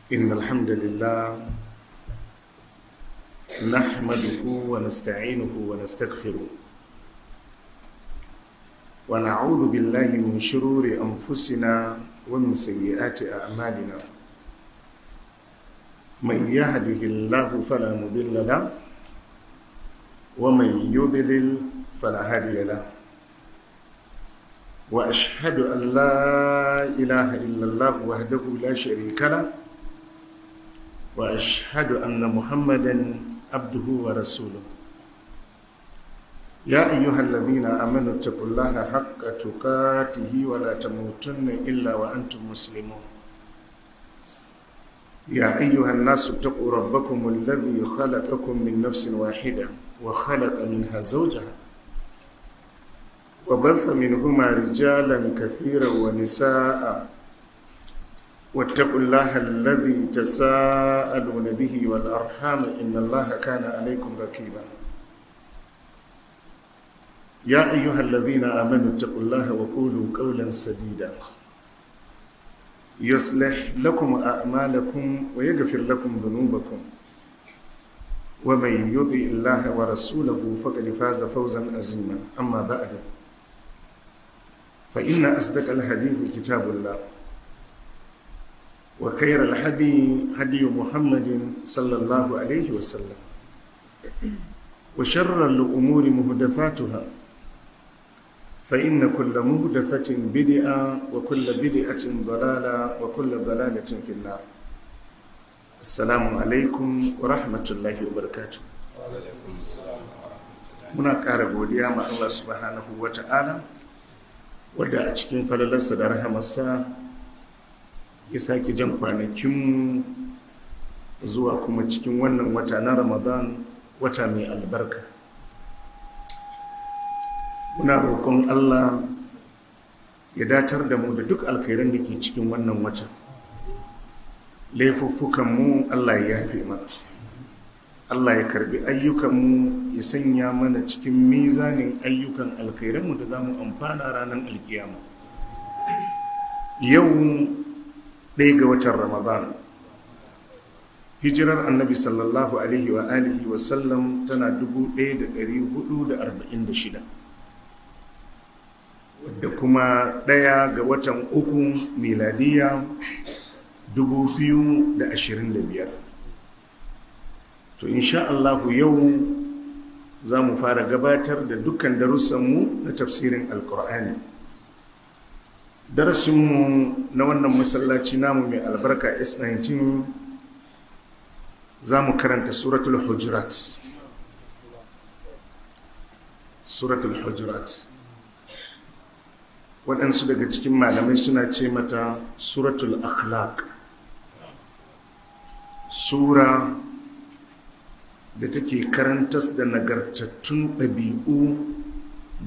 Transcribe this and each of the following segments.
إن الحمد لله نحمده ونستعينه ونستغفره ونعوذ بالله من شرور أنفسنا ومن سيئات أعمالنا. من يهده الله فلا مضل له ومن يضلل فلا هادي له، وأشهد أن لا إله إلا الله وحده لا شريك له، وأشهد أن محمدًا عبده ورسوله. يا أيها الذين آمنوا اتقوا الله حق تقاته ولا تموتن إلا وأنتم مسلمون. يا أيها الناس اتقوا ربكم الذي خلقكم من نفس واحدة وخلق منها زوجها وبث منهما رجالا كثيرا ونساء، واتقوا الله الذي تساءلون به والأرحام إن الله كان عليكم رقيبا. يا أيها الذين آمنوا اتقوا الله وقولوا قولا سديدا يصلح لكم أعمالكم ويغفر لكم ذنوبكم، ومن يطع الله ورسوله فقد فاز فوزا عظيما. أما بعد، فإن أصدق الحديث كتاب الله، وخير الهدي هدي محمد صلى الله عليه وسلم، وشر الأمور محدثاتها، فإن كل محدثة بدعة وكل بدعة ضلالة وكل ضلالة في النار. السلام عليكم ورحمة الله وبركاته. muna ƙara godiya ma Allah subhanahu wa ta'ala, wadda a cikin falalarsa da rahamarsa ya sake jan kwanakinmu zuwa kuma cikin wannan wata na Ramadan, wata mai albarka. Muna roƙon Allah ya datar da mu da duk alkhairan da ke cikin wannan wata. Laifuffukanmu Allah ya yafe mana, Allah ya karbi ayyukanmu, ya sanya mana cikin mizanin ayyukan alkhairanmu da za mu amfana ranar alkiyama. Yau 1 ga watan Ramadan, hijirar annabi sallallahu alaihi wa alihi wa sallam tana 1446, wadda kuma 1 ga watan uku miladiya 2025. To insha Allah yau za mu fara gabatar da dukkan darussanmu na tafsirin alkur'ani. Darasinmu na wannan masallaci namu mai albarka S19 za mu karanta suratul hujurat. Suratul hujurat, waɗansu daga cikin malamai suna ce mata suratul akhlaq, sura da take karantas da nagartattun ɗabi'u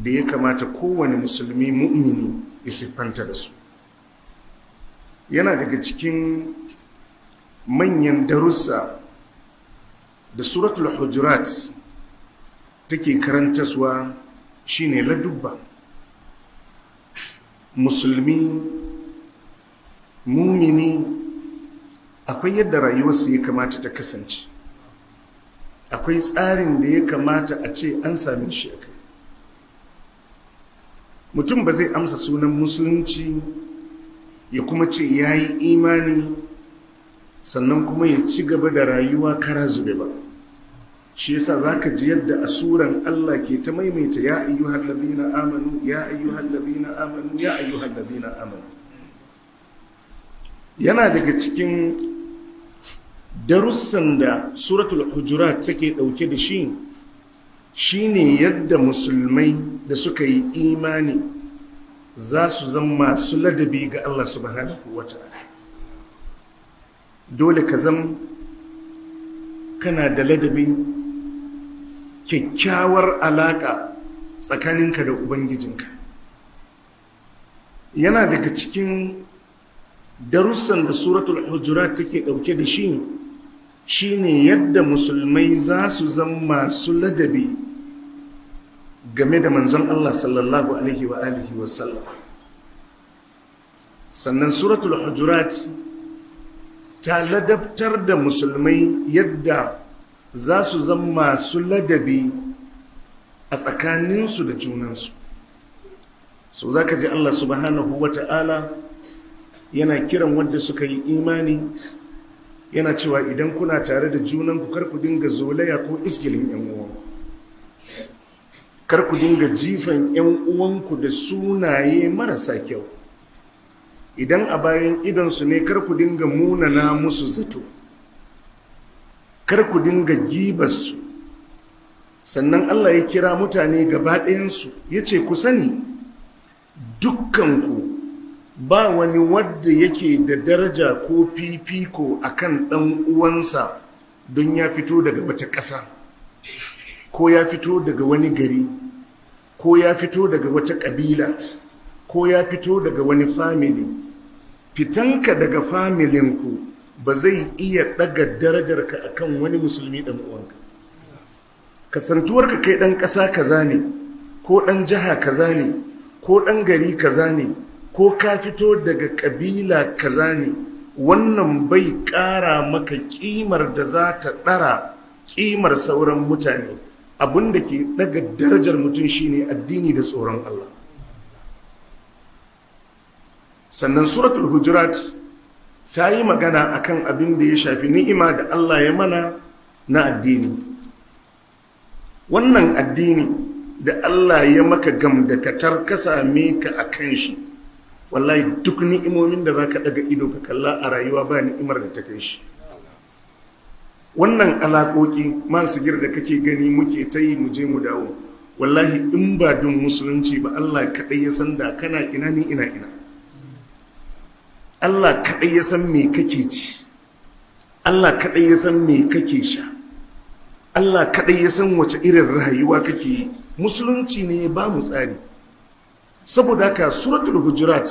da ya kamata kowane musulmi mu'mini ya siffanta da su. Yana daga cikin manyan darussa da suratul hujurat take karantaswa shine ladubba. Musulmi mumini akwai yadda rayuwarsa ya kamata ta kasance, akwai tsarin da ya kamata a ce an same shi a kai. Mutum ba zai amsa sunan musulunci ya kuma ce ya yi imani sannan kuma ya ci gaba da rayuwa kara zube ba. Shi yasa za ka ji yadda a suran Allah ke ta maimaita ya ayyuhal ladhina amanu, ya ayyuhal ladhina amanu, ya ayyuhal ladhina amanu. Yana daga cikin darussan da suratul hujurat take dauke da shi shine yadda musulmai da suka yi imani za su zama masu ladabi ga Allah subhanahu wata'ala. Dole ka zama kana da ladabi, kyakkyawar alaka tsakaninka da ubangijinka. Yana daga cikin darussan da suratul hujurat take dauke da shi shine yadda musulmai za su zama masu ladabi game da manzon Allah sallallahu alaihi wa alihi wa sallam. Sannan suratul hujurat ta ladabtar da musulmai yadda za su zama masu ladabi a tsakaninsu da junansu. So za ka ji Allah subhanahu wa ta'ala yana kiran wadda suka yi imani, yana cewa idan kuna tare da junanku kar ku dinga zolaya ko isgilin ‘yan uwanku, kar ku dinga jifan ‘yan uwanku da sunaye marasa kyau, idan a bayan idonsu ne kar ku dinga munana musu zato, kar ku dinga gibarsu. Sannan Allah ya kira mutane gaba ɗayansu ya ce ku sani dukkanku ba wani wadda yake da daraja ko fifiko akan ɗan uwansa don ya fito daga wata ƙasa, ko ya fito daga wani gari, ko ya fito daga wata ƙabila, ko ya fito daga wani famili. Fitanka daga familinku ba zai iya ɗaga darajarka akan wani musulmi ɗan uwanka. Kasantuwarka kai ɗan ƙasa kaza ne, ko ɗan jiha kaza ne, ko ɗan gari kaza ne, ko ka fito daga ƙabila kaza ne, wannan bai ƙara maka ƙimar da za ta ɗara ƙimar sauran mutane. Abin da ke ɗaga darajar mutum shine addini da tsoron Allah. Sannan suratul hujurat ta yi magana akan abin da ya shafi ni'ima da Allah ya mana na addini. Wannan addini da Allah ya maka gamdakatar ka same ka a kan shi, wallahi duk ni'imomin da za ka ɗaga ido ka kalla a rayuwa ba ni'imar da ta kai shi. Wannan alaƙoƙi masu gir da kake gani muke ta yi mu je mu dawo, wallahi in ba don musulunci ba Allah kaɗai ya san da kana ina ni ina. Allah kaɗai ya san me kake ci, Allah kaɗai ya san me kake sha, Allah kaɗai ya san wace irin rayuwa kake yi. Musulunci ne ba mu tsari. Saboda haka suratul hujurat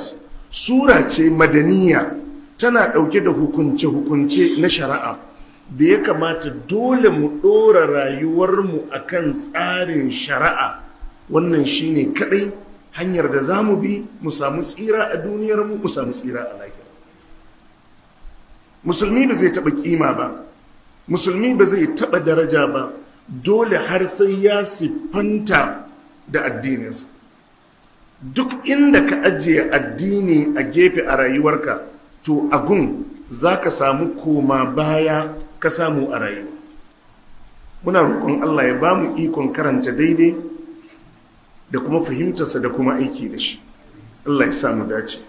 sura ce madaniya, tana ɗauke da hukunce-hukunce na shari'a da ya kamata dole mu ɗora rayuwarmu akan tsarin shari'a. Wannan shine kaɗai hanyar da za mu bi mu samu tsira a duniyarmu, mu samu tsira a lahira. Musulmi ba zai taɓa ƙima ba, musulmi ba zai taɓa daraja ba, dole har sai ya siffanta da addininsa. Duk inda ka ajiye addini a gefe a rayuwarka, to agun za ka samu koma baya ka samu a rayuwa. Muna roƙon Allah ya ba mu ikon karanta daidai da kuma fahimtarsa da kuma aiki da shi. Allah ya samu dace.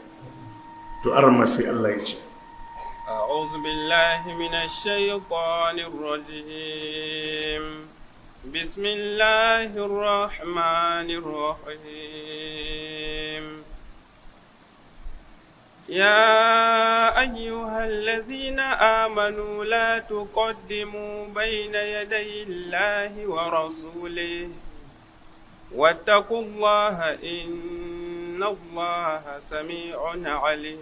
To arma sai Allah ya ce, أعوذ بالله من الشيطان الرجيم بسم الله الرحمن الرحيم يا أيها الذين آمنوا لا تقدموا بين يدي الله ورسوله واتقوا الله إن الله سميع عليم.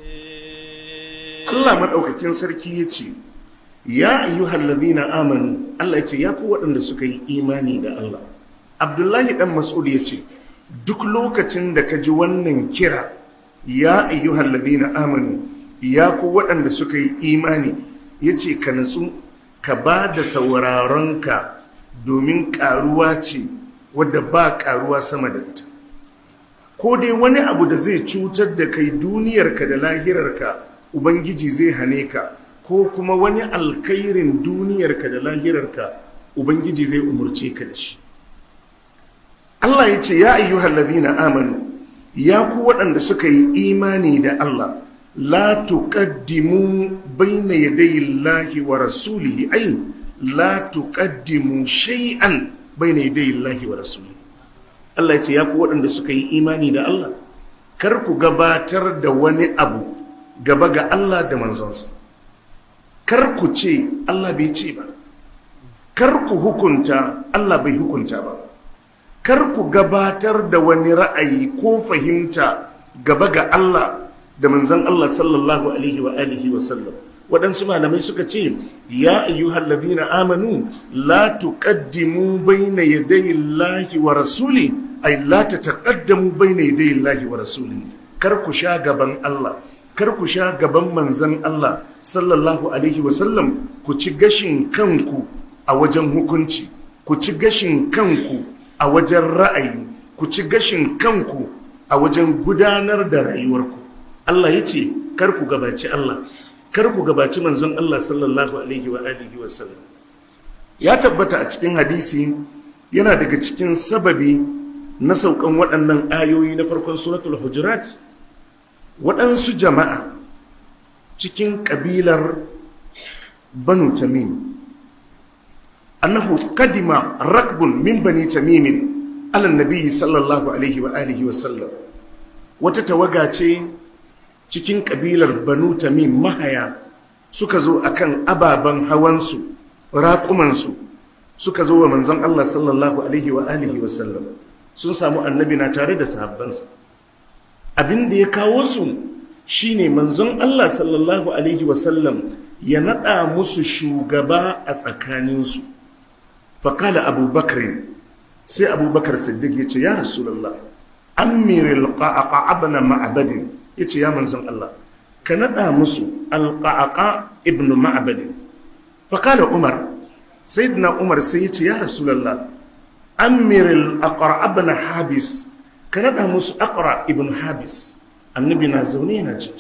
Allah madaukakin sarki yace ya ayyuhal ladina amanu, Allah yace ya ku waɗanda suka yi imani da Allah. Abdullahi dan Mas'ud yace duk lokacin da ka ji wannan kira ya ayyuhal ladina amanu, ya ku waɗanda suka yi imani, yace ka natsu ka ba da sauraronka domin ƙaruwa ce wadda ba ƙaruwa sama da ita. Ko dai wani abu da zai cutar da kai duniyarka da lahirarka Ubangiji zai hane ka, ko kuma wani alkhairin duniyarka da lahirarka Ubangiji zai umurce ka da shi. Allah ya ce ya ayyuhal ladina amanu, ya ku waɗanda suka yi imani da Allah, la tuqaddimu bayna yadayi Allahi wa rasulihi, ay la tuqaddimu shay'an bayna yadayi Allahi wa rasulihi. Allah ya ce ya ku waɗanda suka yi imani da Allah, kar ku gabatar da wani abu gaba ga Allah da manzonsa. Kar ku ce Allah bai ce ba, kar ku hukunta Allah bai hukunta ba, kar ku gabatar da wani ra'ayi ko fahimta gaba ga Allah da manzon Allah sallallahu alaihi wa alihi wa sallam. Waɗansu malamai suka ce ya ayyuhal ladina amanu la tuqaddimu bayna yadayi Allahi wa rasuli, ay la tataqaddamu bayna yadayi Allahi wa rasuli. Kar ku sha gaban Allah, kar ku sha gaban manzon Allah sallallahu alaihi wasallam, ku ci gashin kanku a wajen hukunci, ku ci gashin kanku a wajen ra'ayi, ku ci gashin kanku a wajen gudanar da rayuwarku. Allah ya ce kar ku gabaci Allah, kar ku gabaci manzon Allah sallallahu alaihi wa alihi wasallam. Ya tabbata a cikin hadisi, yana daga cikin sababi na saukan waɗannan ayoyi na farkon suratul hujurat, waɗansu jama'a cikin ƙabilar banu tamim, annahu kadima rakbun min bani tamimin ala nabiyyi sallallahu alaihi wa alihi wa sallam. Wata tawaga ce cikin ƙabilar banu tamim, mahaya suka zo akan ababen hawansu, raƙumansu, suka zo wa manzon Allah sallallahu alaihi wa alihi wa sallam. Sun samu annabi na tare da sahabbansa. Abin da ya kawo su shine manzon Allah sallallahu alaihi wasallam ya nada musu shugaba a tsakaninsu. Fakala abubakar, sai abubakar siddiq ya ce, ya rasulallah, amiril qa'aqa ibn ma'bad, ya ce ya manzon Allah ka nada musu alqa'aqa ibn ma'bad. Fakala umar, sayyidina umar sai ya ce ya rasulallah, amiril aqra ibn habis, ka naɗa musu aqra ibn habis. Annabi na zaune yana jin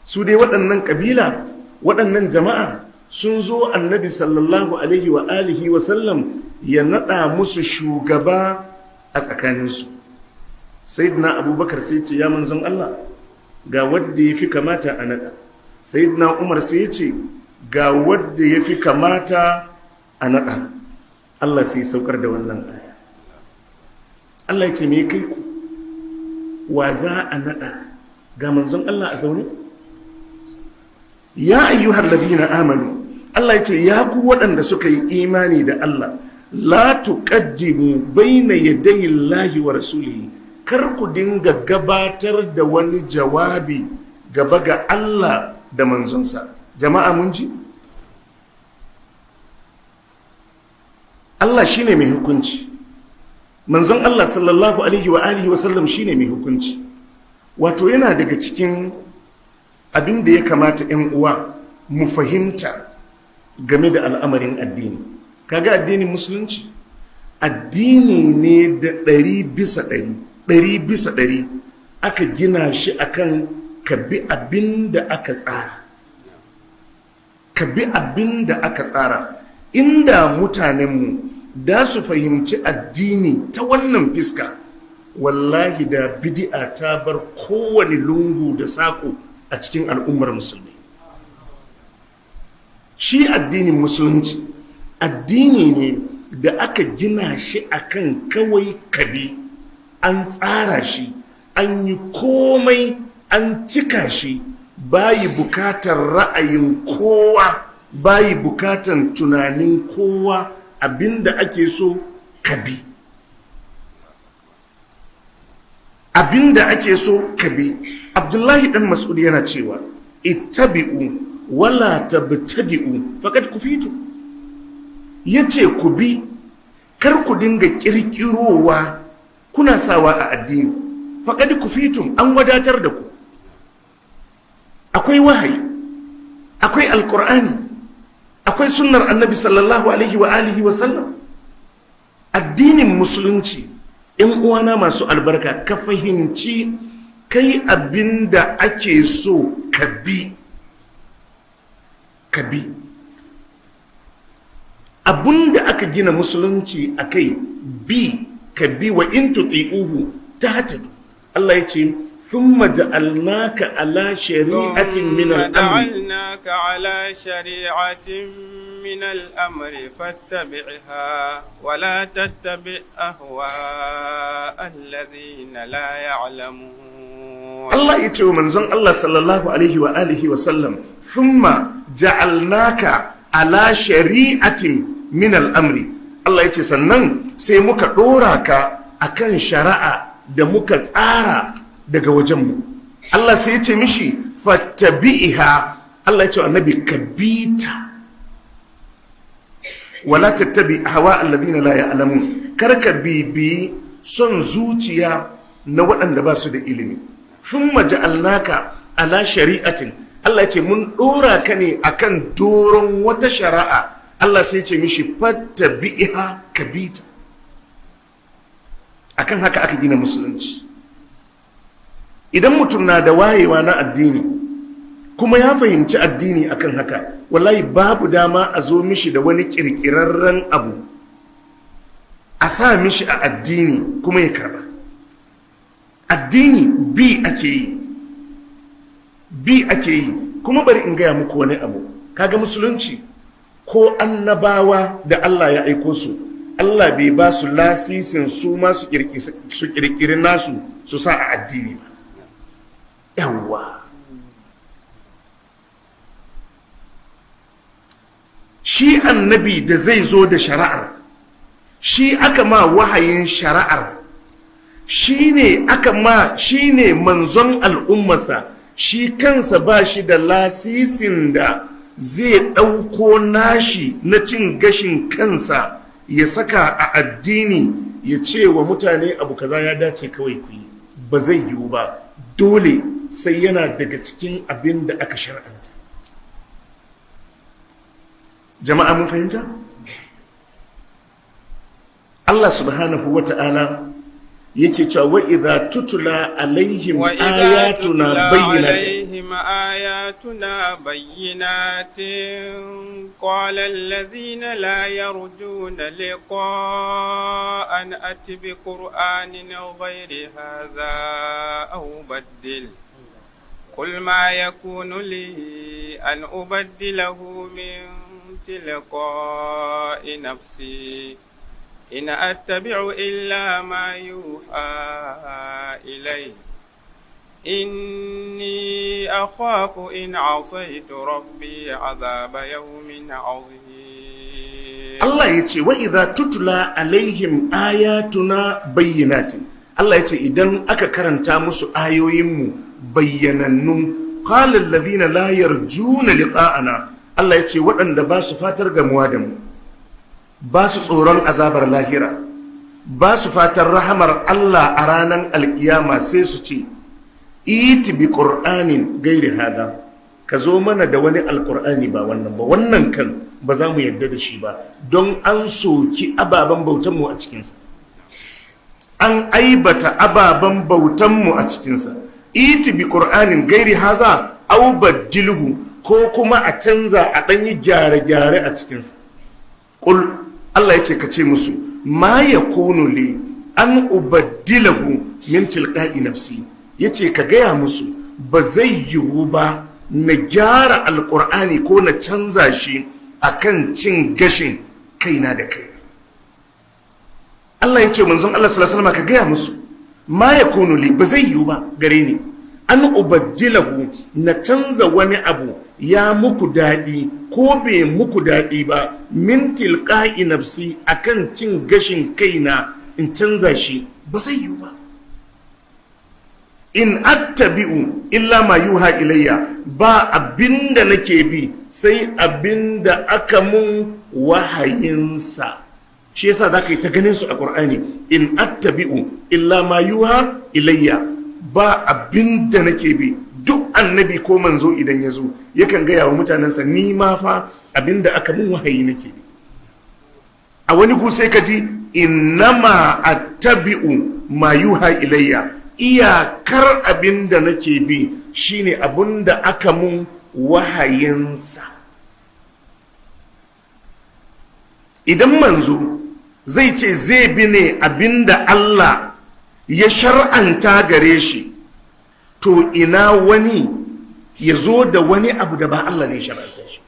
su dai waɗannan ƙabila, waɗannan jama'a sun zo annabi sallallahu alaihi wa alihi wa sallam ya naɗa musu shugaba a tsakaninsu. Sayyidina abubakar sai ce ya manzon Allah, ga wadda ya fi kamata a naɗa. Sayyidina umar sai ce ga wadda ya fi kamata a naɗa. Allah sai saukar da wannan aya. Allah ya ce me kai ku, wa za a nada ga manzon Allah a zaune? Ya ayyuhal ladina amanu, Allah ya ce ya ku waɗanda suka yi imani da Allah, la tuqaddimu baina yadayi Allahi wa rasulihi, kar ku dinga gabatar da wani jawabi gaba ga Allah da manzonsa. Jama'a mun ji? Allah shine mai hukunci, manzon Allah sallallahu alaihi wa alihi wa sallam shine mai hukunci. Wato yana daga cikin abin da ya kamata 'yan uwa mu fahimta game da al'amarin addini. Kaga addinin musulunci addini ne da 100% aka gina shi akan ka bi abin da aka tsara, ka bi abin da aka tsara. Inda mutanenmu da su fahimci addini ta wannan fiska, wallahi da bid'a ta bar kowane lungu da sako a cikin al'ummar musulmi. Shi addinin musulunci addini ne da aka gina shi akan kawai kabi, an tsara shi, an yi komai, an cika shi, bayi bukatar ra'ayin kowa, bayi bukatar tunanin kowa. Abinda ake so ka bi, abinda ake so ka bi. Abdullahi dan Mas'ud yana cewa ittabi'u wala tabtadi'u faqad kufitu. Yace ku bi, kar ku dinga kirkirowa kuna sawa a addini. Faqad kufitum, an wadatar da ku. Akwai wahayi, akwai alqur'ani, akwai sunnar annabi sallallahu alaihi wa alihi wa sallam. Addinin musulunci, in uwana masu albarka, ka fahimci kai abinda ake so ka bi, ka bi abinda aka gina musulunci akai, bi ka bi. Wa in tuti'uhu tahtadu. Allah ya ce ثم جعلناك على شريعة من الأمر فاتبعها ولا تتبع أهواء الذين لا يعلمون. الله يتوى منزل الله صلى الله عليه وآله وسلم ثم جعلناك على شريعة من الأمر. الله يتوى سنن سيمك دوراك أكن شرع دمك tsara daga wajenmu. Allah sai ya ce mishi fattabi'iha. Allah ya ce annabi ka bita, wala tattabi hawa alladhina la ya'lamun. Kar ka bibi son zuciya na waɗanda ba su da ilimi. thumma ja'alnaka ala shari'atin, Allah ce mun dora ka ne akan doron wata shari'a. Allah sai ce mishi fattabi'iha kabita. Akan haka aka gina musulunci. Idan mutum na da wayewa na addini kuma ya fahimci addini akan haka, wallahi babu dama a zo mishi da wani kirkirarren abu a sa mishi a addini kuma ya karba. Addini bi ake yi. Kuma bari in gaya muku wani abu, kaga musulunci ko annabawa da Allah ya aiko su, Allah bai ba su lasisin su ma su kirkiri nasu su sa a addini ba. Yawwa, shi annabi da zai zo da shari'ar, shi aka ma wahayin shari'ar, shi ne manzon al'ummarsa. Shi kansa ba shi da lasisin da zai ɗauko nashi na cin gashin kansa ya saka a addini ya ce wa mutane abu kaza ya dace kawai ku yi. Ba zai yiwu ba, dole sai yana daga cikin abin da aka shar'anta. Jama'a mun fahimta? Allah subhanahu wa ta'ala yake cewa wa idza tutula alaihim ayatuna bayyinatin qala alladhina la yarjuna liqa'an ati bi qur'anin ghayri hadha aw baddil qul ma yakunu li an ubaddilahu min tilqa'i nafsi إن أتبع إلا ما يوحى إلي إني أخاف إن عصيت ربي عذاب يوم عظيم. الله يتي وإذا تتلى عليهم آياتنا بينات. الله يتي إذن أكا كرنتا مسو آيوهم بيننن قال الذين لا يرجون لقاءنا. الله يتي وأن دباس فاتر قموادم، ba su tsoron azabar lahira, ba su fatan rahamar Allah a ranar alkiyama, sai su ce iti bi ƙur'anin gairi hada, ka zo mana da wani alƙur'ani ba wannan ba, wannan kan ba za mu yarda da shi ba, don an soki ababen bautanmu a cikinsa, an aibata ababen bautanmu a cikinsa. Iti bi ƙur'anin gairi haza au baddilhu, ko kuma a canza a ɗanyi gyare-gyare a cikinsa. Ƙul Allah ya ce ka ce musu ma yakunu li an ubaddilahu min tilqa'i nafsi, yace ka gaya musu ba zai yiwu ba na gyara alqur'ani ko na canza shi akan cin gashin kaina da kai. Allah ya ce manzon Allah sallallahu alaihi wasallam ka gaya musu ma yakunu li, ba zai yiwu ba gare ni an ubaddilahu, na canza wani abu ya muku daɗi ko bai muku daɗi ba, min tilqa'i nafsi, akan cin gashin kaina in canza shi, ba zai yiwu ba. In attabi'u illa ma yuha ilayya, ba abinda nake bi sai abinda aka mun wahayinsa. Shi yasa zaka yi ta ganin su a Qur'ani, in attabi'u illa ma yuha ilayya, ba abinda nake bi. Duk annabi ko manzo idan ya zo yakan gaya wa mutanensa, ni ma fa abinda aka mun wahayi nake bi. A wani gu sai ka ji innama attabi'u ma yuha ilayya, iyakar abinda nake bi shine abinda aka mun wahayinsa. Idan manzo zai ce zai bi ne abinda Allah ya shar'anta gare shi, to ina wani ya zo da wani abu da ba Allah ne shar'anta shi.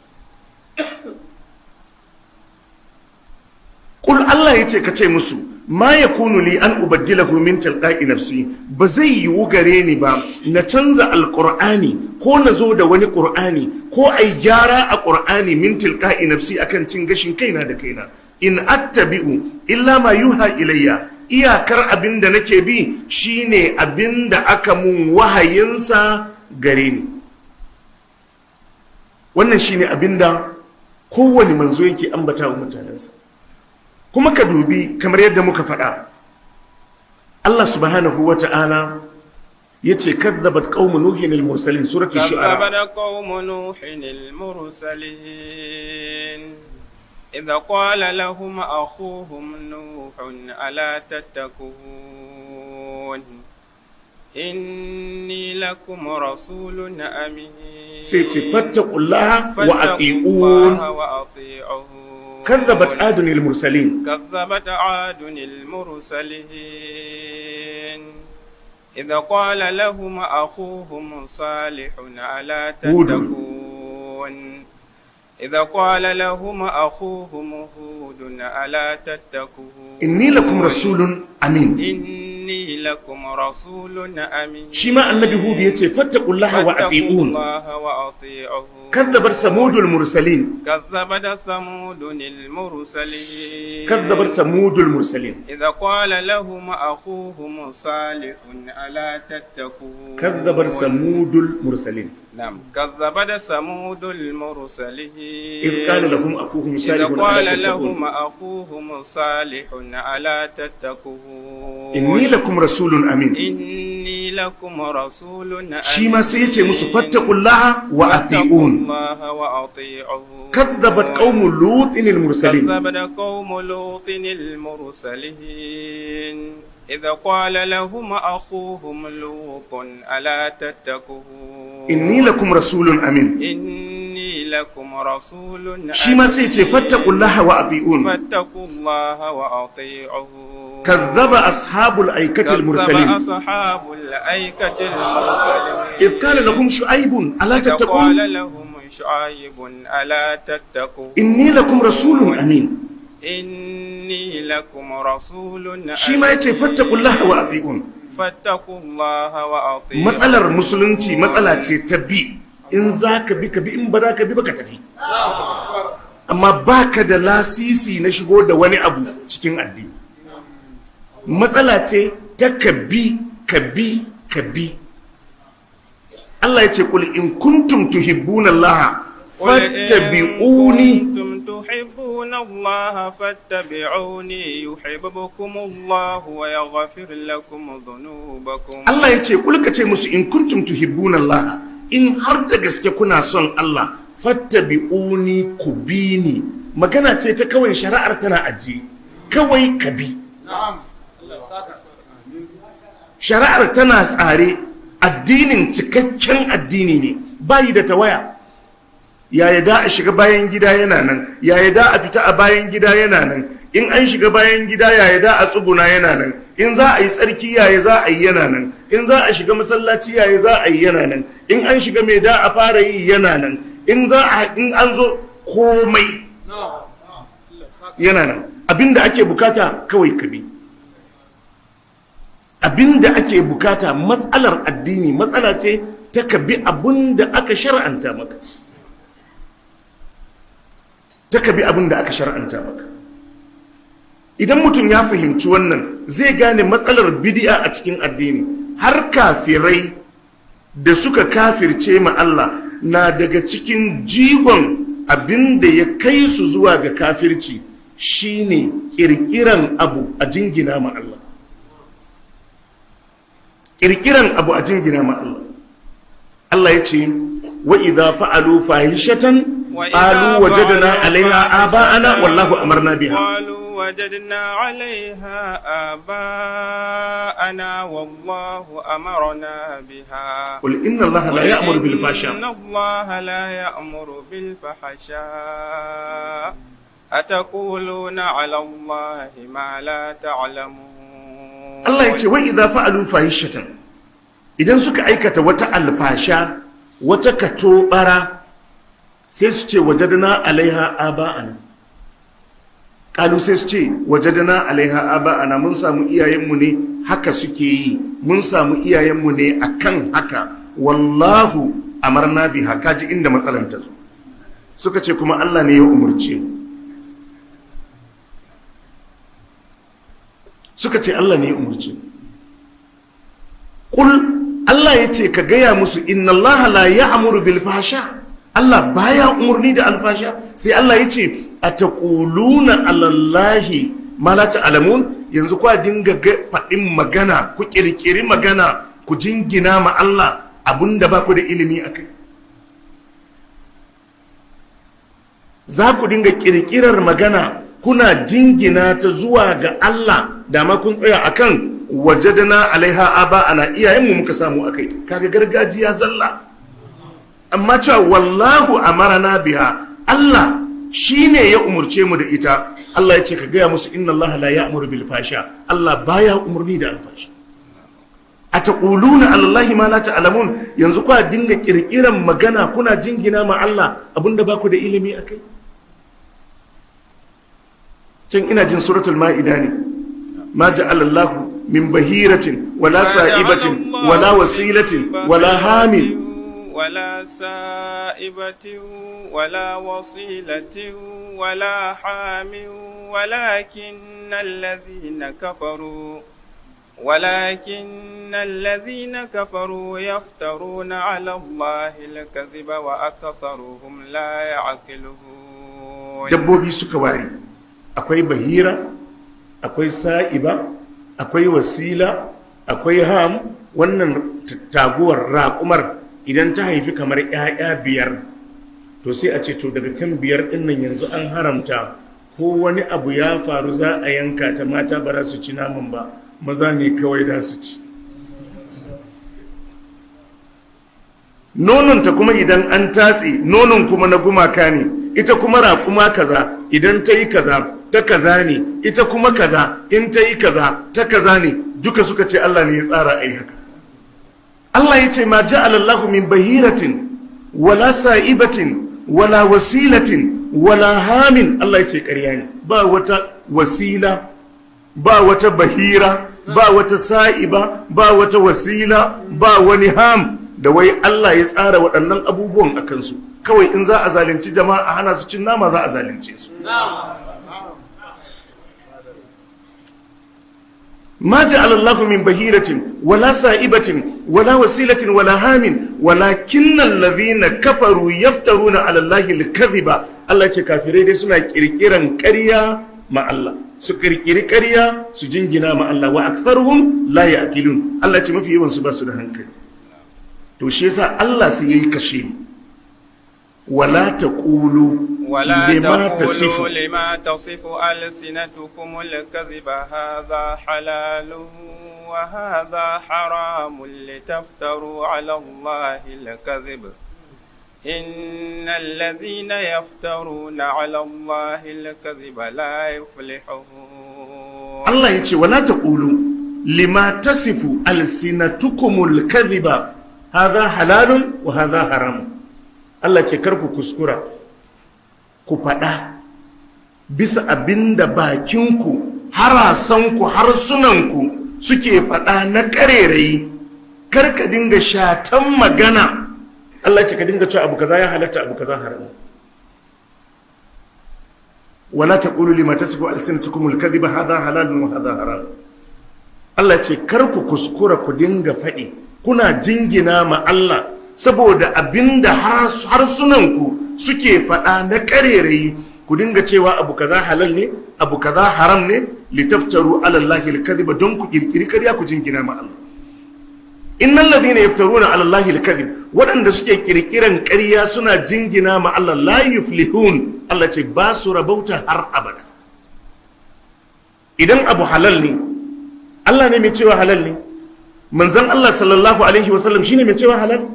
Kul Allah ya ce ka ce musu ma yakunu li an ubaddilahu min tilqa'i nafsi, ba zai yiwu gare ni ba na canza alqur'ani ko na zo da wani qur'ani ko ai gyara a qur'ani min tilqa'i nafsi akan cin gashin kaina da kaina. In attabi'u illa ma yuha ilayya, iyakar abinda nake bi shine abinda aka mun wahayinsa gare ni. Wannan shine abinda kowane manzo yake ambata wa mutanensa. Kuma ka dubi kamar yadda muka faɗa, Allah subhanahu wata'ala yace kadzabat qaumu nuhin al-mursalin suratul shu'ara كذبت قوم نوح المرسلين إذا قال لهم أخوهم نوح ألا تتقون إني لكم رسول أمين فاتقوا الله وأطيعون كذبت عاد المرسلين كذبت عاد المرسلين إذا قال لهم أخوهم صالح ألا تتقون إذا قال لهم أخوهم هود ألا تتقون إني لكم رسول أمين إني لكم رسول أمين شما النبي هود يتي فاتقوا الله وأطيعون كذبت ثمود المرسلين كذبت ثمود المرسلين كذبت ثمود المرسلين إذا قال لهم أخوهم صالح ألا تتقون كذبت ثمود المرسلين نعم كذبت ثمود المرسلين إذ قال لهم أخوهم صالح إذا قال لهم أخوهم صالح ألا تتقون إني لكم رسول أمين إني لكم رسول أمين شما سيتي مسو فاتقوا الله وأطيعون كذبت قوم لوط المرسلين كذبت قوم لوط المرسلين إذا قال لهم أخوهم لوط ألا تتقون إني لكم رسول أمين إني لكم رسول أمين شما سيتي فاتقوا الله وأطيعون فاتقوا الله وأطيعون كذب أصحاب الأيكة المرسلين كذب أصحاب الأيكة المرسلين إذ قال لهم شعيب ألا إذا تتقون قال لهم شعيب ألا تتقون إني لكم رسول أمين إني لكم رسول أمين شما يتي فاتقوا الله وأطيعون فاتقوا الله وأطيعون matsalar musulunci matsala ce ta bi in za ka bi ka bi in ba za ka bi ba ka tafi amma ba ka da lasisi na shigo da wani abu cikin addini matsala ce ta ka bi ka bi ka bi Allah ya ce kul in kuntum tuhibbuna Allah fattabi'uni تحبون الله فاتبعوني يحببكم الله ويغفر لكم ذنوبكم Allah ya ce kul ka ce musu in kuntum tuhibbuna Allah in har da gaske kuna son Allah fattabi'uni ku bi ni magana ce ta kawai shari'ar tana ajiye kawai ka bi shari'ar tana tsare addinin cikakken addini ne bayi da tawaya yaya da a shiga bayan gida yana nan yaya da a fita a bayan gida yana nan in an shiga bayan gida yaya da a tsuguna yana nan in za a yi tsarki yaya za a yi yana nan in za a shiga masallaci yaya za a yi yana nan in an shiga mai da a fara yi yana nan in an zo komai yana nan abinda ake bukata kawai ka bi abinda ake bukata matsalar addini matsala ce ta ka bi abinda aka shar'anta maka idan mutum ya fahimci wannan zai gane matsalar bid'a a cikin addini har kafirai da suka kafirce ma Allah na daga cikin jigon abinda ya kai su zuwa ga kafirci shine kirkiran abu a jingina ma Allah Allah ya ce wa idza fa'alu fahishatan قالوا وجدنا عليها آباءنا والله أمرنا بها قالوا وجدنا عليها آباءنا والله أمرنا بها قل إن الله لا يأمر بالفحشاء إن الله لا يأمر بالفحشاء أتقولون على الله ما لا تعلمون الله يقول وإذا فعلوا فاحشة إذا سك أيكة وتألفاشا وتكتوبرا sai su ce wajadana alaiha aba'ana kalu sai su ce wajadana alaiha aba'ana mun samu iyayenmu ne haka suke yi mun samu iyayenmu ne akan haka wallahu amarna biha kaji inda matsalan ta zo suka ce kuma Allah ne ya umurce mu suka ce Allah ne ya umurce mu kul Allah yace ka gaya musu inna Allah la ya'muru bil fahsha Allah baya umurni da alfasha sai Allah ya ce ataquluna alallahi ma la ta'lamun yanzu kwa dinga faɗin magana ku kirkiri magana ku jingina ma Allah abinda ba ku da ilimi akai. Za ku dinga kirkirar magana kuna jingina ta zuwa ga Allah da ma kun tsaya akan wajadna alaiha aba ana iyayenmu muka samu akai. Kaga gargajiya zalla. Amma cewa wallahu amarana biha, Allah shine ya umurce mu da ita. Allah ya ce ka gaya musu inna Allah la ya'muru bil fasha. Allah baya umurni da alfasha. Ataquluna ala Allahi ma la ta'lamun, yanzu kwa dinga kirkiran magana kuna jingina ma Allah abinda ba ku da ilimi akai. Can ina jin suratul ma'ida ne, ma ja'ala Allahu min bahiratin wala sa'ibatin wala wasilatin wala hamil ولا سائبة ولا وصيلة ولا حام ولكن الذين كفروا يفترون على الله الكذب وأكثرهم لا يعقلون. dabbobi suka ware, akwai bahira, akwai sa'iba, akwai wasila, akwai ham. Wannan taguwar raƙumar idan ta haifi kamar 'ya'ya 5, to sai a ce to daga kan 5 ɗin nan yanzu an haramta ko wani abu ya faru za a yanka ta, mata ba za su ci naman ba, maza ne kawai da su ci. Nononta kuma idan an tatse, nonon kuma na gumaka ne, ita kuma raƙuma kaza idan ta yi kaza ta kaza ne, ita kuma kaza in ta yi kaza ta kaza ne. Duka suka ce Allah ne ya tsara ai haka. Allah ya ce ma ja'ala Allahu min bahiratin wala sa'ibatin wala wasilatin wala hamin. Allah ya ce ƙarya ne, ba wata wasila, ba wata bahira, ba wata sa'iba, ba wata wasila, ba wani ham da wai Allah ya tsara waɗannan abubuwan a kansu. Kawai in za a zalunci jama'a a hana su cin nama, za a zalunce su. ما جعل الله من بهيرة ولا سائبة ولا وسيلة ولا هام ولكن الذين كفروا يفترون على الله الكذب. الله يقول كافرين سنة كريكيران كريا مع الله، سكريكيري كريا سجنجنا مع الله، وأكثرهم لا يأكلون. الله يقول ما في يوم سبا سنة هنكري تو شيسا الله سيئي كشيني ولا تقولوا لما تصف ألسنتكم الكذب هذا حلال وهذا حرام لتفتروا على الله الكذب إن الذين يفترون على الله الكذب لا يفلحون. الله يقول ولا تقولوا لما تصف ألسنتكم الكذب هذا حلال وهذا حرام. Allah ce karku kuskura ku faɗa bisa abinda bakinku, harasanku, harsunanku suke faɗa na ƙarerayi. Karka dinga shatan magana. Allah ce ka dinga cewa abu kaza ya halatta, abu kaza haram. wala taqulu lima tasifu alsinatukum alkadhiba hadha halalun wa hadha haram. Allah ce karku kuskura ku dinga faɗi kuna jingina ma Allah saboda abinda harsunanku suke faɗa na ƙarerayi, ku dinga cewa abu kaza halal ne, abu kaza haram ne, litaftaru ala Allahi al-kadhiba, don ku kirkiri ƙarya ku jingina ma Allah. Innal ladhina yaftaruna ala Allahi al-kadhib, waɗanda suke kirkiran ƙarya suna jingina ma Allah, la yuflihun. Allah ce ba su rabauta har abada. Idan abu halal ne, Allah ne mai cewa halal ne, manzon Allah sallallahu alaihi wasallam shine mai cewa halal.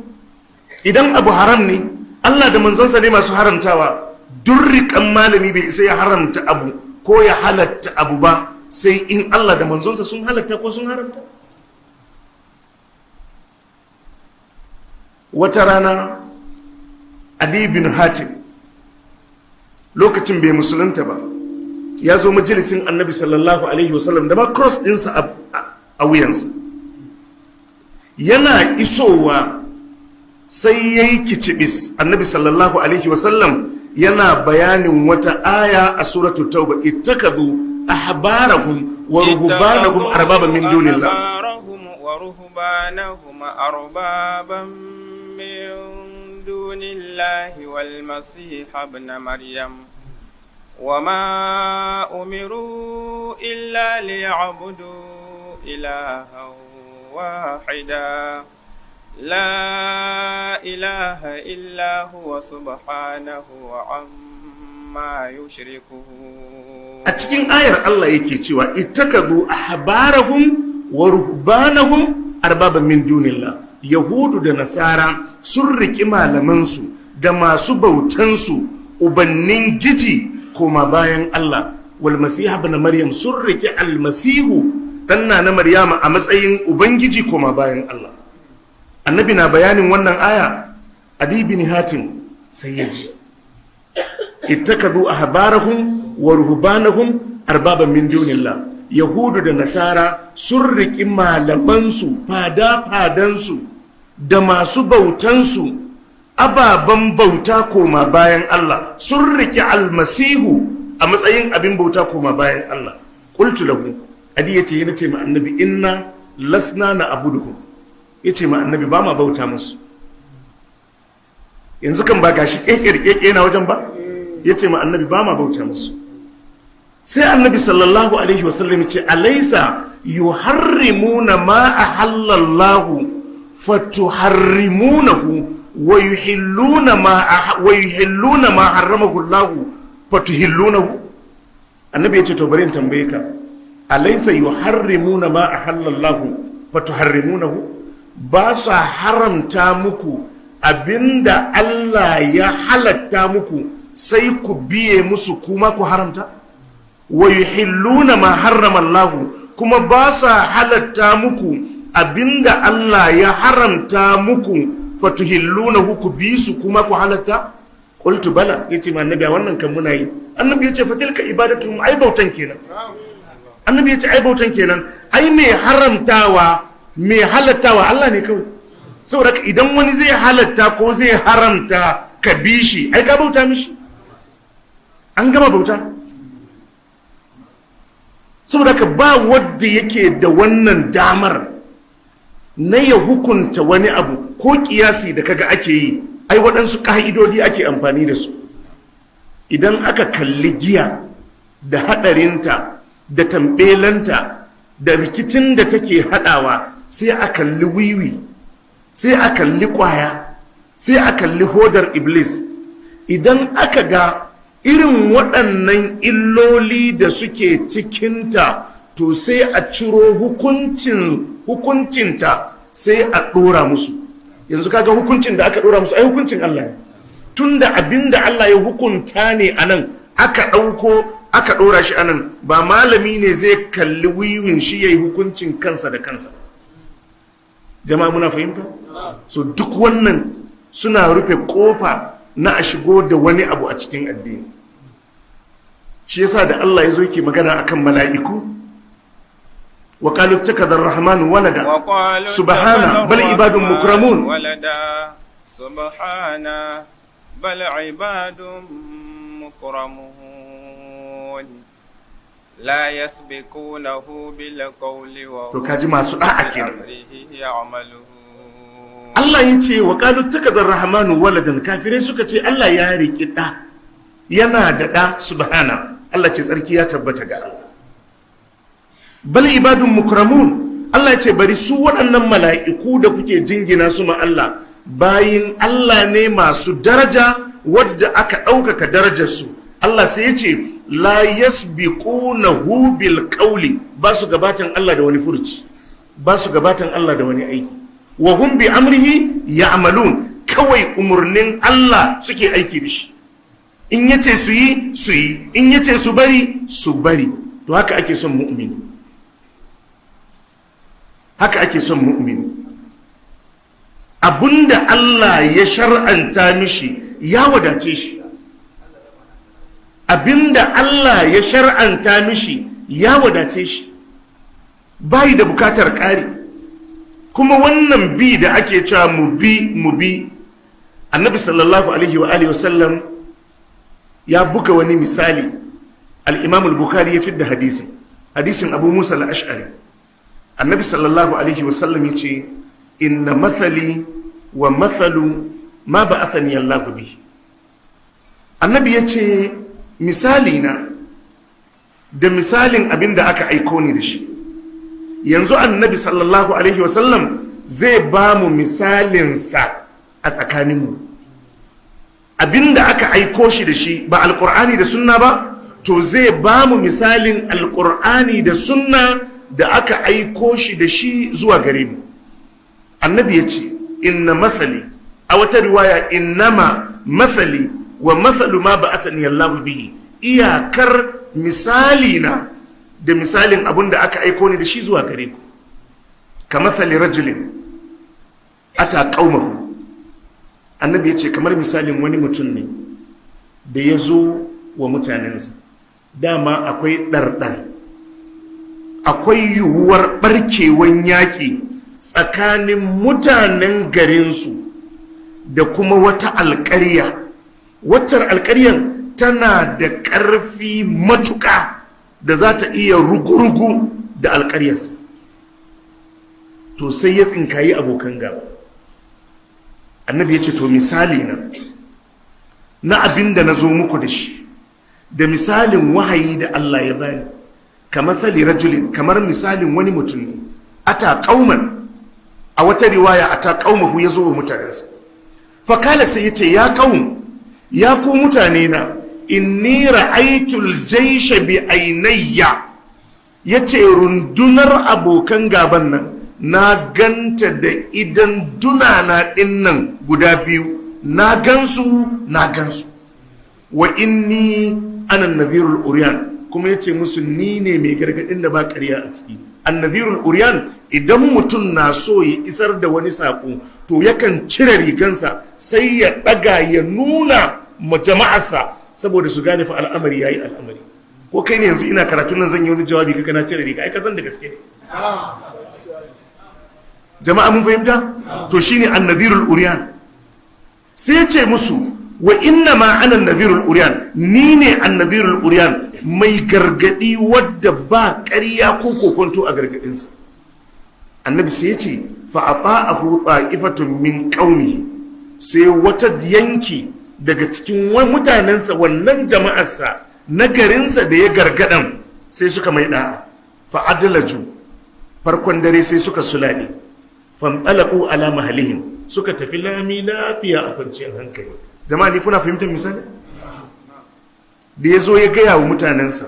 Idan abu haram ne, Allah da manzonsa ne masu haramtawa. Durrikan malami bai isa ya haramta abu ko ya halatta abu ba, sai in Allah da manzonsa sun halatta ko sun haramta. Wata rana Adi bin Hatim, lokacin bai musulunta ba, ya zo majalisin Annabi sallallahu alaihi wasallam da ma cross ɗinsa a wuyansa. Yana isowa sai ya yi kicibis. Annabi sallallahu alaihi wasallam yana bayanin wata aya a suratu tauba, ittakadu ahbarahum wa ruhbanahum arbaban min dunillah والمسيح ابن مريم وما أمروا إلا ليعبدوا إلها واحدا لا إله إلا هو سبحانه عما يشركون. a cikin ayar Allah yake cewa ittakazu ahbarahum wa ruhbanahum arbaban min dunillah. Yahudu da Nasara sun riki malamansu da masu bautansu ubannin giji koma bayan Allah. Wal masiha ibn Maryam sun riki almasihu danna na Maryama a matsayin ubangiji koma bayan Allah. Annabi na bayanin wannan aya, Adi bin Hatim sai ya ji ittakazu ahbarahum wa ruhbanahum arbaban min dunillah. Yahudu da Nasara sun riki malamansu fada-fadansu da masu bautansu ababen bauta koma bayan Allah, sun riki almasihu a matsayin abin bauta koma bayan Allah. Qultu lahu, Adi yace yana ce ma annabi inna lasna na abuduhum, yace ma annabi ba ma bauta musu. Yanzu kan ba gashi keke na wajen ba, yace ma annabi ba ma bauta musu. Sai annabi sallallahu alaihi wasallam ce alaysa yuharrimuna ma ahallallahu fatuharrimunahu wa yuhilluna ma harramahu Allah fatuhillunahu. Annabi yace to bari in tambaye ka, alaysa yuharrimuna ma ahallallahu fatuharrimunahu? Ba sa haramta muku abinda Allah ya halatta muku sai ku biye musu kuma ku haramta? Wa yuhilluna ma harrama Allah, kuma ba sa halatta muku abinda Allah ya haramta muku fatuhillunahu ku bi su kuma ku halatta? Qultu bala, yace ma annabi wannan kan muna yi. Annabi yace fatilka ibadatu, ai bautan kenan. Annabi yace ai bautan kenan, ai me haramtawa me halattawa Allah ne kawai. Saboda idan wani zai halatta ko zai haramta ka bi shi, ai ka bauta mishi, an gama bauta. Saboda ka ba wadda yake da wannan damar na ya hukunta wani abu ko kiyasi da kaga ake yi, ai waɗansu ƙa'idodi ake amfani da su. Idan aka kalli giya da haɗarinta da tambelanta da rikicin da take haɗawa, sai a kalli wiwi, sai a kalli ƙwaya, sai a kalli hodar iblis. Idan aka ga irin waɗannan illoli da suke cikinta, to sai a ciro hukuncinta sai a ɗora musu. Yanzu kaga hukuncin da aka ɗora musu ai hukuncin Allah ne, tunda abinda Allah ya hukunta ne a nan aka ɗauko aka ɗora shi a nan. Ba malami ne zai kalli wiwin shi ya yi hukuncin kansa da kansa. Jama'a muna fahimta? So duk wannan suna rufe ƙofa na a shigo da wani abu a cikin addini. Shi yasa da Allah ya zo yake magana akan mala'iku, wa qalu ittakhadha ar-rahmanu walada subhana bal ibadun mukramun. Subhana bal ibadun mukramun la yasbiqunahu bil qawli wa to kaji masu da'a kenan. Allah ya ce wa qalu ittakhadha ar-rahmanu waladan, kafirai suka ce Allah ya riki da, yana da da. Subhana, Allah ce tsarki ya tabbata ga Allah. Bal ibadun mukramun, Allah ya ce bari su waɗannan mala'iku da kuke jingina su ma Allah, bayin Allah ne masu daraja wadda aka ɗaukaka darajarsu. Allah sai ya ce la yasbiqunahu bil qawli, ba su gabatan Allah da wani furuci, ba su gabatan Allah da wani aiki. Wa hum bi amrihi ya'malun, kawai umurnin Allah suke aiki da shi. In yace su yi su yi, in yace su bari su bari. To haka ake son mu'mini, haka ake son mu'mini. Abunda Allah ya shar'anta mishi ya wadace shi, abinda Allah ya shar'anta mishi ya wadace shi, bai da bukatar ƙari. Kuma wannan bi da ake cewa mu bi, Annabi sallallahu alaihi wa alihi wasallam ya buga wani misali. Al-Imam al-Bukhari ya fidda hadisin Abu Musa al-Ash'ari. Annabi sallallahu alaihi wasallam ya ce inna mathali wa mathalu ma ba'athani Allah bi. Annabi ya ce misali na da misalin abinda aka aiko ni da shi yanzu annabi sallallahu alaihi wasallam zai ba mu misalinsa a tsakaninmu. Abinda aka aiko shi da shi ba alkur'ani da sunna ba, to zai ba mu misalin alkur'ani da sunna da aka aiko shi da shi zuwa gare mu. Annabi ya ce inna mathali, a wata riwaya innama mathali wa mathalu ma ba'athani Allah bihi, iyakar misali na da misalin abin da aka aiko ni da shi zuwa gare ku. Ka mathali rajulin ata qaumahu, annabi ya ce kamar misalin wani mutum ne da ya zo wa mutanensa. Dama akwai ɗarɗar, akwai yiwuwar ɓarkewan yaƙi tsakanin mutanen garinsu da kuma wata alƙarya. Waccar alƙaryan tana da ƙarfi matuƙa da za ta iya rugurugu da alƙaryarsa. To sai ya tsinkayi abokan gaba. Annabi ya ce to misali na abin da na zo muku da shi, da misalin wahayi da Allah ya bani, kamar mathali rajulin, kamar misalin wani mutum ne ata qauman, a wata riwaya ata qaumahu, ya zo wa mutanensa. Fakala sai ya ce ya qaum, ya ku mutane na, inni ra'aytul jaysha bi ainayya, yace rundunar abokan gaban nan na ganta da idan dunana dinnan guda biyu, na gansu. Wa inni ana nadhirul uryan, kuma yace musu ni ne mai gargadin da ba ƙarya a ciki. Annadhirul uryan, idan mutum na so ya isar da wani sako, to yakan cire rigansa sai ya daga ya nuna ma jama'arsa saboda su gane fa al'amari yayi al'amari. Ko kai ne yanzu ina karatu nan zan yi wani jawabi kaga na cire riga, ai ka san da gaske ne. Jama'a mun fahimta? To shine annadhirul uryan. Sai ya ce musu wa inna ma ana nadhirul uryan, ni ne annadhirul uryan, mai gargadi wadda ba ƙarya ko kokonto a gargadinsa. Annabi sai ya ce fa ata'ahu ta'ifatun min qaumihi, sai wata yanki daga cikin mutanensa, wannan jama'arsa na garinsa da ya gargadan, sai suka mai da'a. Fa adlaju, farkon dare sai suka sulale. Fanɗalaƙu ala mahalihim, suka tafi lami lafiya a kwanciyar hankali. Jama'a ni kuna fahimtar misali? Da ya zo ya gaya wa mutanensa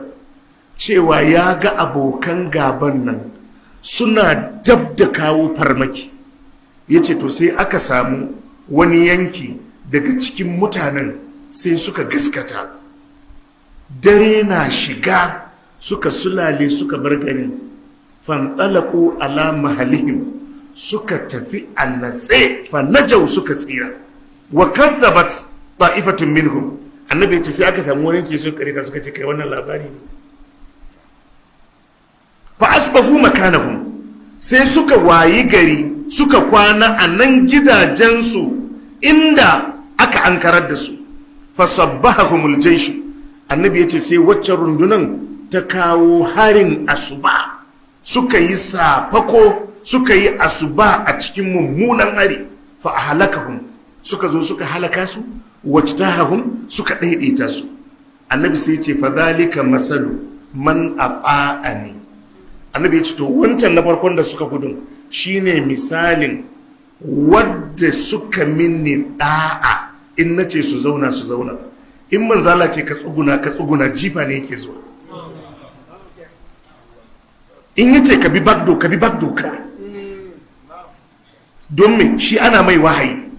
cewa ya ga abokan gaban nan suna dab da kawo farmaki, ya ce to sai aka samu wani yanki daga cikin mutanen sai suka gaskata. Dare na shiga suka sulale suka bar garin. Fanɗalaƙu ala mahalihim, suka tafi a natse, fa najau, suka tsira. Wa kadzabat ta'ifatun minhum, annabi ya ce sai aka samu wani ke so karita, suka ce kai wannan labari ne. Fa asbahu makanahum, sai suka wayi gari, suka kwana a nan gidajensu inda aka ankarar da su. Fa sabbahumul jaysh, annabi ya ce sai wacce rundunan ta kawo harin asuba, suka yi safako, suka yi asuba a cikin mummunan hari. Fa ahlakahum, suka zo suka halaka su. Wajtahum, suka daidaita su. Annabi sai ce fa zalika masalu man ata'ani, annabi ya ce to wancan na farkon da suka gudun shine misalin wadda suka minni da'a. In nace su zauna su zauna, in manzala ce ka tsuguna, jifa ne yake zuwa. In yace ka bi bagdo kawai, don me shi ana mai wahayi.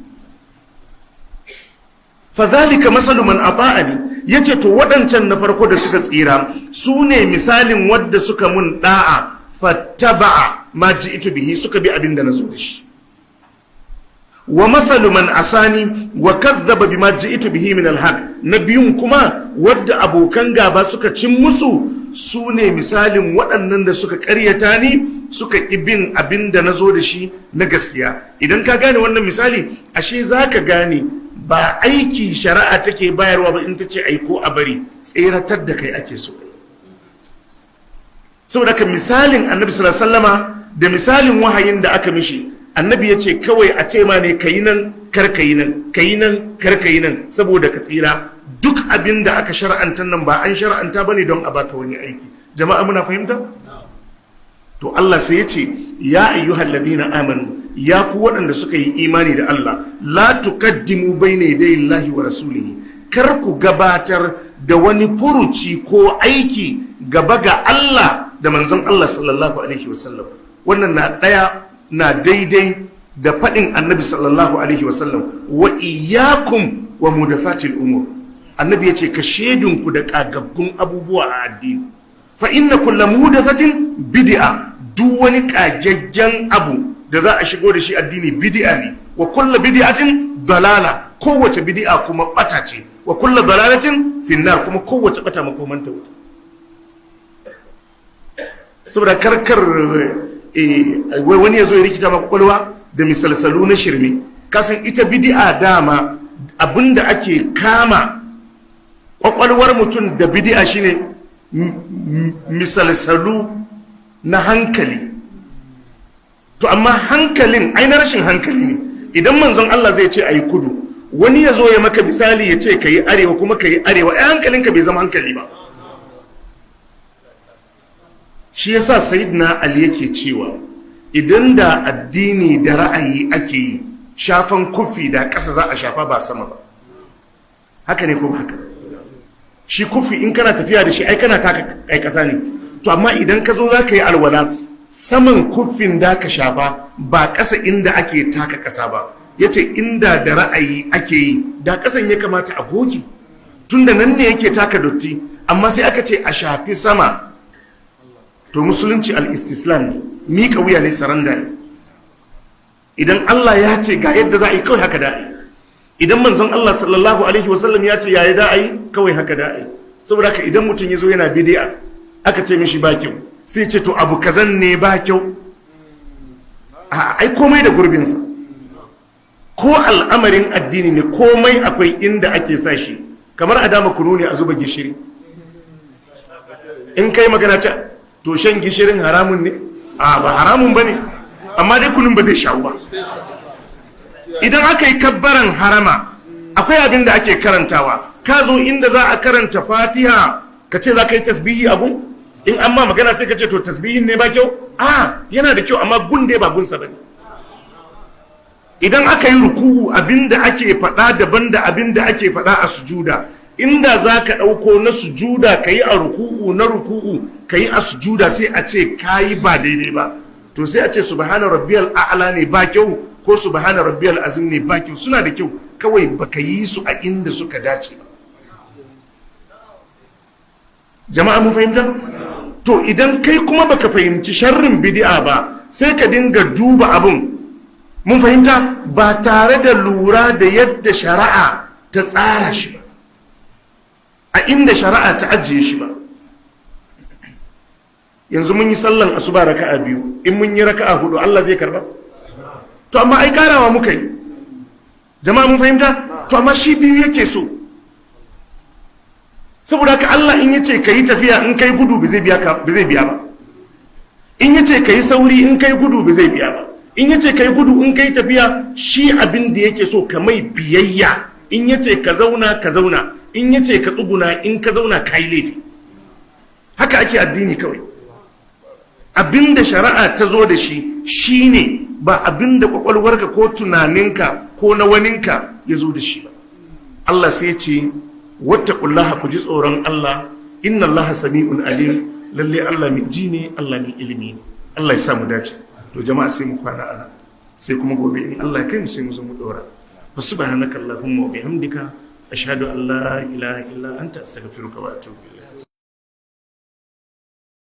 Fadhalika masalu man ata'ani, yace to wadancan na farko da suka tsira su ne misalin wadda suka mun da'a, fattaba'a ma ji'tu bihi, suka bi abin da nazo da shi. Wa mathalu man asani wa kadhaba bima ji'tu bihi min alhaq, nabiyun kuma wadda abokan gaba suka cin musu, su ne misalin waɗannan da suka ƙaryata ni, suka ƙi bin abin da nazo da shi na gaskiya. Idan ka gane wannan misali, ashe zaka gane ba aiki shari'a take bayarwa ba in ta ce aiko a bari, tseratar da kai ake so. Saboda ka misalin annabi sallallahu alaihi wasallama da misalin wahayin da aka mishi, annabi ya ce kawai a ce ma ne kayi nan kar kayi nan, kayi nan kar kayi nan, saboda ka tsira. Duk abin da aka shar'anta nan ba an shar'anta bane don a baka wani aiki. Jama'a muna fahimta? to Allah sai ya ce ya ayyuhal ladina amanu ya ku waɗanda suka yi imani da Allah la tuqaddimu bayna yaday Allahi wa rasulihi kar ku gabatar da wani furuci ko aiki gaba ga Allah da manzon Allah sallallahu alaihi wasallam. Wannan na daidai da faɗin annabi sallallahu alaihi wasallam wa iyyakum wa mudathatil umur. Annabi ya ce ka shedinku da kagaggun abubuwa a addini, fa inna kullu mudathatin bid'a, duk wani kagaggen abu da za a shigo da shi addini bid'a ne, wa kullu bid'atin dalala, kowace bid'a kuma bata ce, wa kullu dalalatin finnar, kuma kowace bata makomanta wuta. Saboda karkar wani ya zo ya rikita maka kwalwa da misalsalu na shirme. Kasan ita bid'a dama abinda ake kama kwakwalwar mutum da bid'a shine misalsalu na hankali. To amma hankalin ai na rashin hankali ne. Idan manzon Allah zai ce ayi kudu, wani ya zo ya maka misali ya ce kayi arewa kuma kayi arewa, ai hankalinka bai zama hankali ba. Shi yasa sayyidina Ali yake cewa idan da addini da ra'ayi ake yi, shafan kufi da ƙasa za a shafa ba sama ba. Haka ne ko haka? Shi kufi in kana tafiya da shi ai kana taka kai ƙasa ne. To amma idan ka zo za ka yi alwala, saman kufin da ka shafa ba ƙasa inda ake taka ƙasa ba. Yace inda da ra'ayi ake yi, da ƙasan ya kamata a goge, tunda nan ne yake taka dotti, amma sai aka ce a shafi sama. To musulunci al-istislam ne, miƙa wuya ne, saranda ne. Idan Allah ya ce ga yadda za a yi, kawai haka da a yi. Idan manzon Allah sallallahu alaihi wasallam ya ce yayi da a yi, kawai haka da a yi. Saboda haka idan mutum ya zo yana bid'a, aka ce mishi ba kyau, sai ce to abu kazan ne ba kyau. Ai komai da gurbinsa. Ko al'amarin addini ne, komai akwai inda ake sa shi. Kamar a dama kunu ne a zuba gishiri. In kai magana ce to shan gishirin haramun ne? Ba haramun ba ne, amma dai kunun ba zai shawo ba. Idan aka yi kabbaran harama, akwai abin da ake karantawa. Ka zo inda za a karanta Fatiha, ka ce za ka yi tasbihi abun? In an ma magana sai ka ce to tasbihin ne ba kyau? Yana da kyau, amma gun dai ba gunsa ba ne. Idan aka yi ruku'u, abin da ake faɗa daban da abin da ake faɗa a sujuda. Inda za ka ɗauko na sujuda ka yi a ruku'u, na ruku'u ka yi a sujuda, sai a ce ka yi ba daidai ba. To sai a ce subhana rabbiyal a'la ne ba kyau, ko subhana rabbiyal azim ne ba kyau. Suna da kyau, kawai baka yi su a inda suka dace ba. Jama'a mun fahimta? To idan kai kuma baka fahimci sharrin bid'a ba, sai ka dinga duba abun, mun fahimta, ba tare da lura da yadda shari'a ta tsara shi ba, a inda shari'a ta ajiye shi ba. Yanzu mun yi sallan asuba raka'a 2, in mun yi raka'a 4 Allah zai karba? To amma ai karawa muka yi. Jama'a mun fahimta? To amma shi 2 yake so. Saboda haka Allah in yace kai tafiya in kai gudu ba zai biya ba. In yace kai sauri in kai gudu ba zai biya ba. In yace kai gudu in kai tafiya, shi abin da yake so ka mai biyayya. In yace ka zauna ka zauna, in yace ka tsuguna in ka zauna kai laifi. Haka ake addini kawai. Abinda shari'a ta zo da shi shine, ba abinda kwakwalwarka ko tunaninka ko na waninka ya zo da shi ba. Allah sai ya ce wattaqullaha, ku ji tsoron Allah, inna Allaha sami'un alim, lalle Allah mai ji ne, Allah mai ilimi ne. Allah ya sa mu dace. To jama'a sai mu kwana ana, sai kuma gobe in Allah ya kai mu sai mu zo mu dora. Fa subhanaka allahumma wa bihamdika ashhadu an la ilaha illa anta astaghfiruka wa atubu ilayk.